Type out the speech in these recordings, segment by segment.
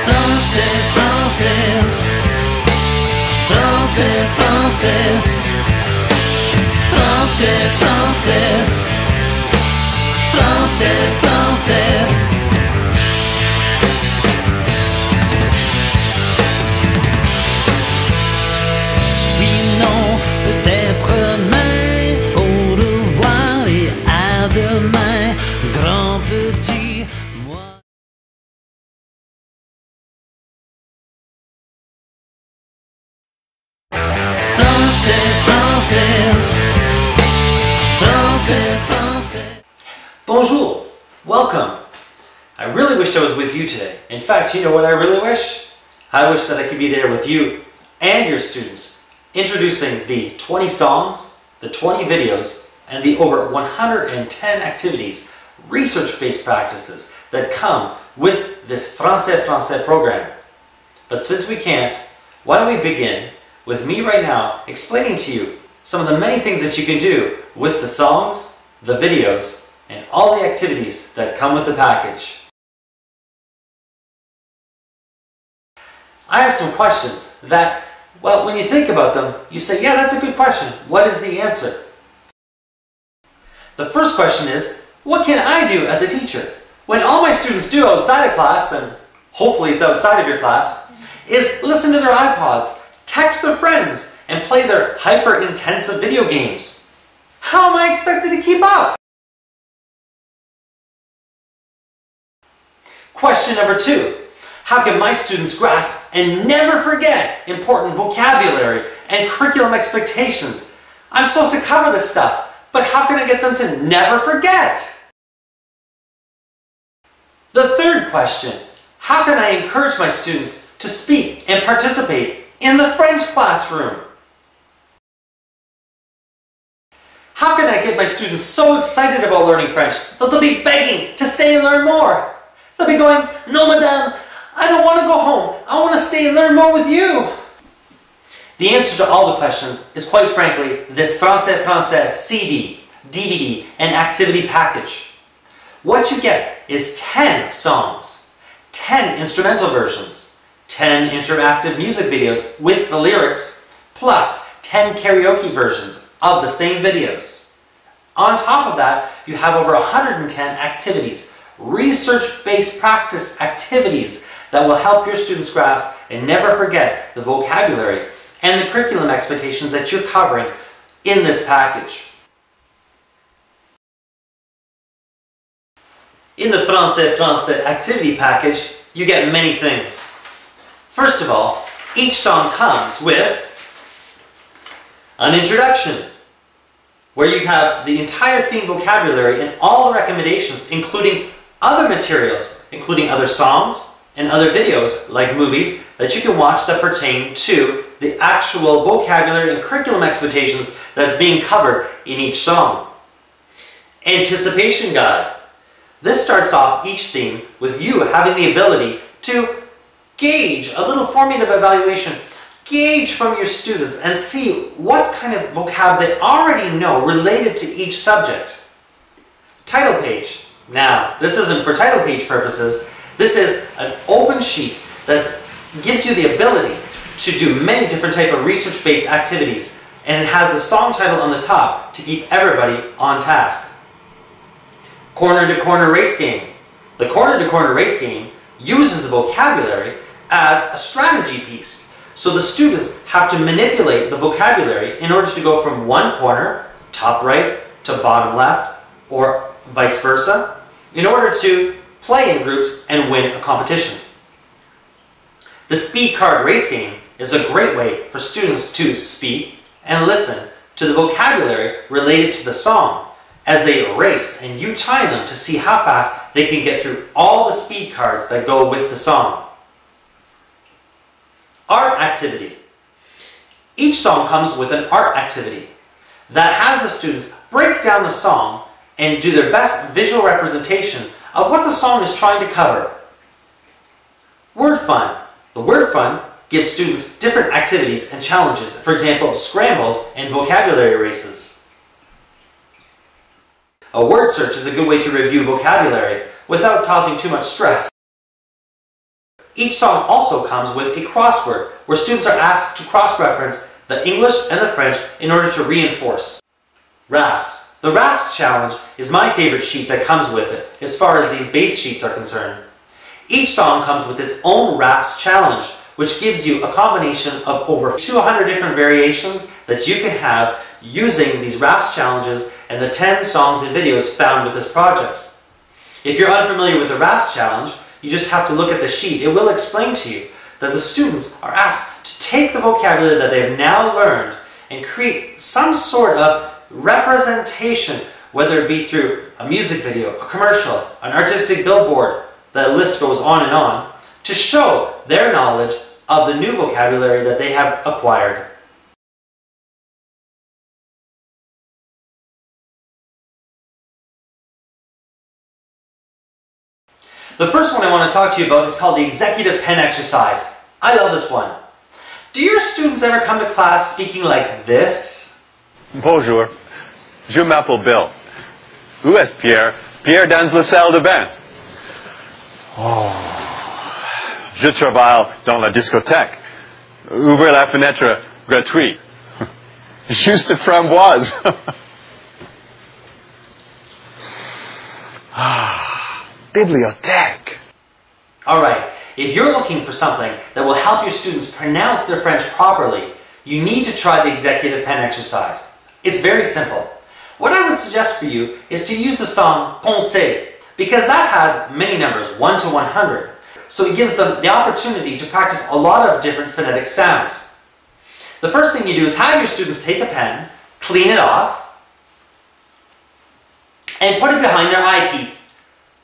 Français, français. Français, français. Français, français. Français, français. Oui, non, peut-être mais au revoir et à demain, grand petit moi. Français, français. Français, français. Bonjour, welcome. I really wished I was with you today. In fact, you know what I really wish? I wish that I could be there with you and your students, introducing the 20 songs, the 20 videos, and the over 110 activities, research-based practices that come with this Français Français program. But since we can't, why don't we begin with me right now explaining to you some of the many things that you can do with the songs, the videos, and all the activities that come with the package. I have some questions that, well, when you think about them, you say, yeah, that's a good question. What is the answer? The first question is, what can I do as a teacher? When all my students do outside of class, and hopefully it's outside of your class, is listen to their iPods, text their friends, and play their hyper-intensive video games. How am I expected to keep up? Question number 2. How can my students grasp and never forget important vocabulary and curriculum expectations? I'm supposed to cover this stuff, but how can I get them to never forget? The third question. How can I encourage my students to speak and participate in the French classroom? How can I get my students so excited about learning French that they'll be begging to stay and learn more? They'll be going, no madame, I don't want to go home. I want to stay and learn more with you. The answer to all the questions is quite frankly this Français Français CD, DVD, and activity package. What you get is 10 songs, 10 instrumental versions, 10 interactive music videos with the lyrics, plus 10 karaoke versions of the same videos. On top of that, you have over 110 activities, research-based practice activities that will help your students grasp and never forget the vocabulary and the curriculum expectations that you're covering in this package. In the Français Français activity package, you get many things. First of all, each song comes with an introduction, where you have the entire theme vocabulary and all the recommendations, including other materials, including other songs and other videos, like movies, that you can watch that pertain to the actual vocabulary and curriculum expectations that's being covered in each song. Anticipation guide. This starts off each theme with you having the ability to gauge a little formative evaluation, gauge from your students and see what kind of vocab they already know related to each subject. Title page. Now, this isn't for title page purposes. This is an open sheet that gives you the ability to do many different type of research-based activities, and it has the song title on the top to keep everybody on task. Corner-to-corner race game. The corner-to-corner race game uses the vocabulary as a strategy piece. So the students have to manipulate the vocabulary in order to go from one corner, top right, to bottom left, or vice versa, in order to play in groups and win a competition. The speed card race game is a great way for students to speak and listen to the vocabulary related to the song as they race, and you time them to see how fast they can get through all the speed cards that go with the song. Art activity. Each song comes with an art activity that has the students break down the song and do their best visual representation of what the song is trying to cover. Word fun. The word fun gives students different activities and challenges, for example, scrambles and vocabulary races. A word search is a good way to review vocabulary without causing too much stress. Each song also comes with a crossword, where students are asked to cross-reference the English and the French in order to reinforce. Rafts. The Rafts challenge is my favorite sheet that comes with it, as far as these base sheets are concerned. Each song comes with its own Rafts challenge, which gives you a combination of over 200 different variations that you can have using these Rafts challenges and the 10 songs and videos found with this project. If you're unfamiliar with the Rafts challenge, you just have to look at the sheet. It will explain to you that the students are asked to take the vocabulary that they have now learned and create some sort of representation, whether it be through a music video, a commercial, an artistic billboard, the list goes on, to show their knowledge of the new vocabulary that they have acquired. The first one I want to talk to you about is called the executive pen exercise. I love this one. Do your students ever come to class speaking like this? Bonjour, je m'appelle Bill. Où est Pierre? Pierre dans la salle de bain. Oh, je travaille dans la discothèque. Ouvrez la fenêtre gratuite. Juste de framboise. Bibliothèque. Alright, if you're looking for something that will help your students pronounce their French properly, you need to try the executive pen exercise. It's very simple. What I would suggest for you is to use the song Compter, because that has many numbers, 1 to 100. So it gives them the opportunity to practice a lot of different phonetic sounds. The first thing you do is have your students take a pen, clean it off, and put it behind their eye teeth.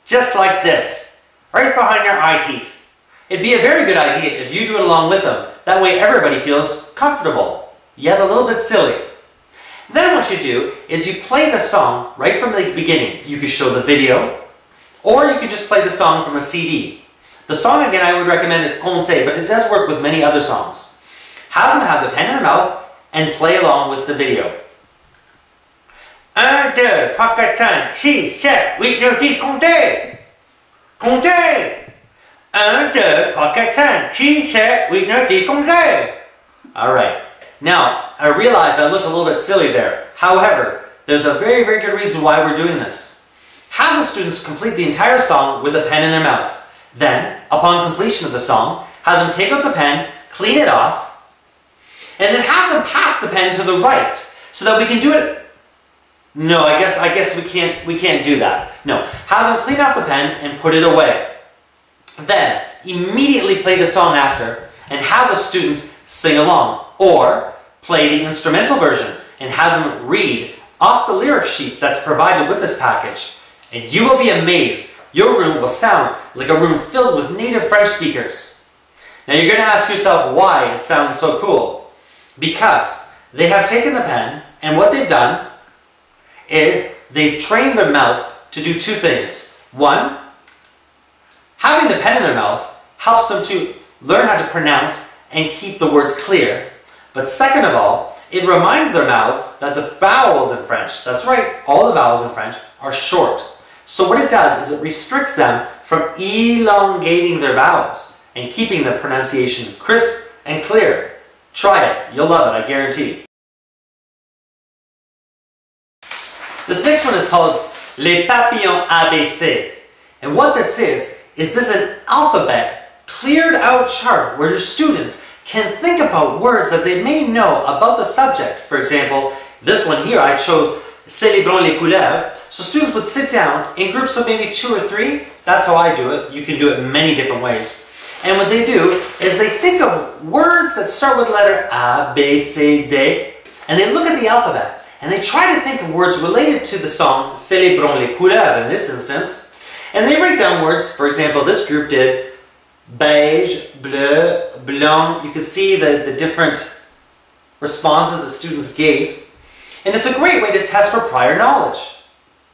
Just like this, right behind their eye teeth. It'd be a very good idea if you do it along with them. That way everybody feels comfortable, yet a little bit silly. Then what you do is you play the song right from the beginning. You could show the video, or you could just play the song from a CD. The song again I would recommend is Compter, but it does work with many other songs. Have them have the pen in their mouth and play along with the video. 1, 2, 3, 4, 5, 6, 7, 8, 9, 10, comptez! Comptez! 1, 2, 3, 4, 5, 6, 7, 8, 9, 10, comptez! Alright, now I realize I look a little bit silly there. However, there's a very, very good reason why we're doing this. Have the students complete the entire song with a pen in their mouth. Then, upon completion of the song, have them take out the pen, clean it off, and then have them pass the pen to the right so that we can do it. No, I guess we can't do that. No, have them clean off the pen and put it away. Then, immediately play the song after and have the students sing along, or play the instrumental version and have them read off the lyric sheet that's provided with this package. And you will be amazed. Your room will sound like a room filled with native French speakers. Now you're going to ask yourself why it sounds so cool. Because they have taken the pen and what they've done is they've trained their mouth to do two things. One, having the pen in their mouth helps them to learn how to pronounce and keep the words clear. But second of all, it reminds their mouths that the vowels in French, that's right, all the vowels in French, are short. So what it does is it restricts them from elongating their vowels and keeping the pronunciation crisp and clear. Try it. You'll love it, I guarantee. This next one is called Les Papillons ABC. And what this is this an alphabet cleared out chart where your students can think about words that they may know about the subject. For example, this one here I chose Célébrons les couleurs. So students would sit down in groups of maybe 2 or 3. That's how I do it. You can do it in many different ways. And what they do is they think of words that start with the letter A, B, C, D, and they look at the alphabet and they try to think of words related to the song Célébrons les couleurs in this instance. And they write down words. For example, this group did beige, bleu, blanc. You can see the different responses that students gave. And it's a great way to test for prior knowledge.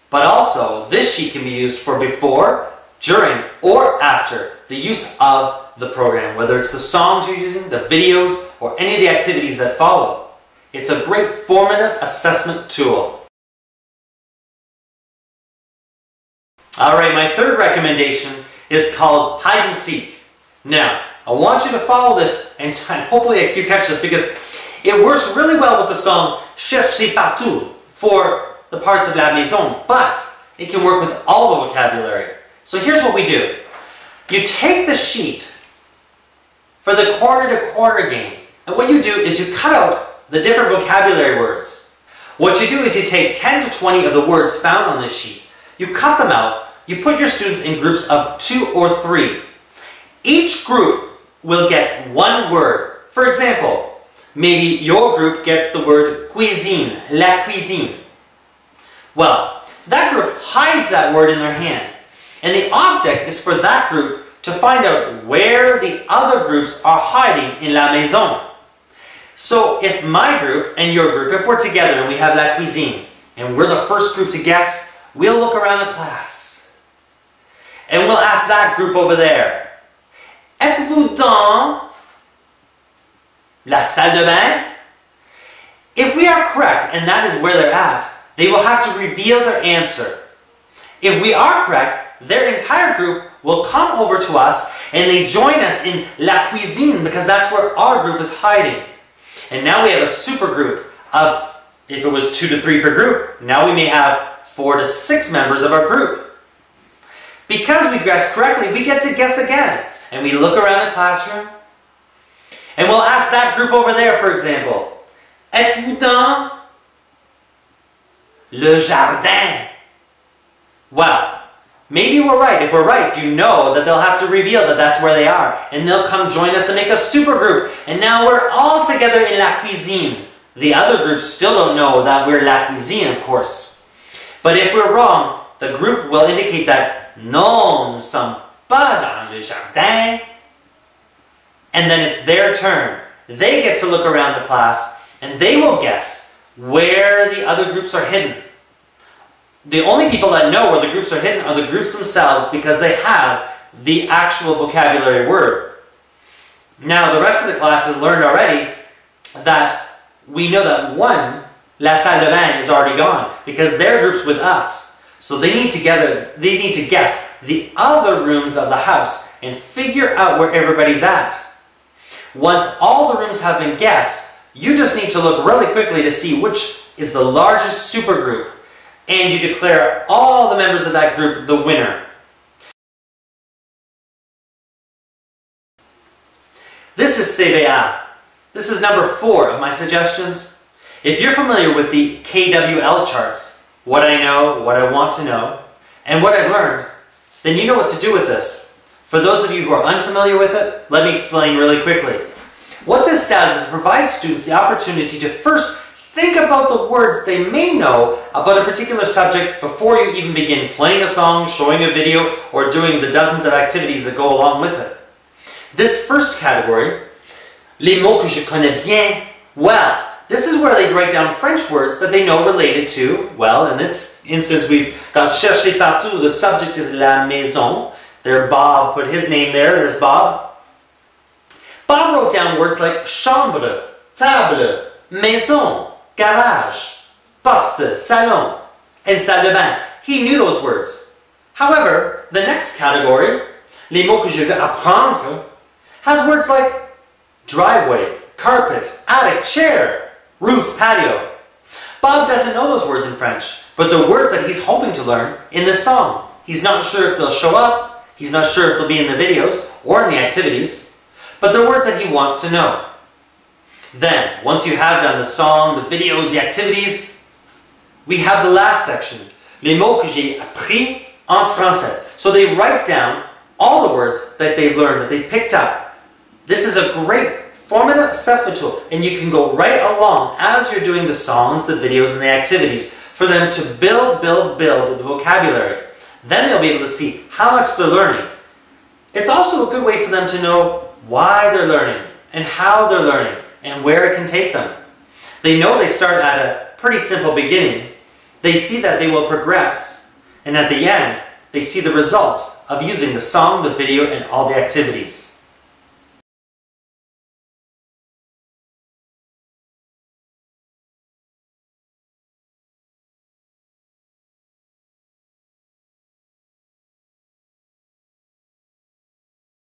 But also, this sheet can be used for before, during, or after the use of the program, whether it's the songs you're using, the videos, or any of the activities that follow. It's a great formative assessment tool. Alright, my third recommendation is called Hide and Seek. Now, I want you to follow this and hopefully you catch this because it works really well with the song Cherchez partout for the parts of la maison, but it can work with all the vocabulary. So here's what we do. You take the sheet for the quarter-to-quarter game, and what you do is you cut out the different vocabulary words. What you do is you take 10 to 20 of the words found on this sheet, you cut them out, you put your students in groups of 2 or 3. Each group will get one word. For example, maybe your group gets the word cuisine, la cuisine. Well, that group hides that word in their hand, and the object is for that group to find out where the other groups are hiding in la maison. So if my group and your group, if we're together and we have la cuisine, and we're the first group to guess, we'll look around the class. And we'll ask that group over there, êtes-vous dans la salle de bain? If we are correct, and that is where they're at, they will have to reveal their answer. If we are correct, their entire group will come over to us and they join us in la cuisine because that's where our group is hiding. And now we have a super group of, if it was 2 to 3 per group, now we may have 4 to 6 members of our group. Because we guessed correctly, we get to guess again. And we look around the classroom and we'll ask that group over there, for example, êtes-vous dans le jardin? Well, maybe we're right. If we're right, you know that they'll have to reveal that that's where they are. And they'll come join us and make a super group. And now we're all together in la cuisine. The other groups still don't know that we're la cuisine, of course. But if we're wrong, the group will indicate that non, nous sommes pas dans le jardin. And then it's their turn. They get to look around the class and they will guess where the other groups are hidden. The only people that know where the groups are hidden are the groups themselves because they have the actual vocabulary word. Now, the rest of the class has learned already that we know that one, la salle de bain, is already gone because their group's with us. So they need to guess the other rooms of the house and figure out where everybody's at. Once all the rooms have been guessed, you just need to look really quickly to see which is the largest supergroup, and you declare all the members of that group the winner. This is CBA. This is number 4 of my suggestions. If you're familiar with the KWL charts, what I know, what I want to know, and what I've learned, then you know what to do with this. For those of you who are unfamiliar with it, let me explain really quickly. What this does is provide students the opportunity to first think about the words they may know about a particular subject before you even begin playing a song, showing a video, or doing the dozens of activities that go along with it. This first category, les mots que je connais bien, well, this is where they write down French words that they know related to, well, in this instance we've got chercher partout, the subject is la maison. There, Bob put his name there, there's Bob. Bob wrote down words like chambre, table, maison, garage, porte, salon, and salle de bain. He knew those words. However, the next category, les mots que je vais apprendre, has words like driveway, carpet, attic, chair, roof, patio. Bob doesn't know those words in French, but the words that he's hoping to learn in this song. He's not sure if they'll show up, he's not sure if they'll be in the videos or in the activities, but they're words that he wants to know. Then, once you have done the song, the videos, the activities, we have the last section, les mots que j'ai appris en français. So they write down all the words that they've learned, that they picked up. This is a great formative assessment tool, and you can go right along as you're doing the songs, the videos, and the activities for them to build the vocabulary. Then they'll be able to see how much they're learning. It's also a good way for them to know why they're learning and how they're learning and where it can take them. They know they start at a pretty simple beginning. They see that they will progress, and at the end, they see the results of using the song, the video, and all the activities.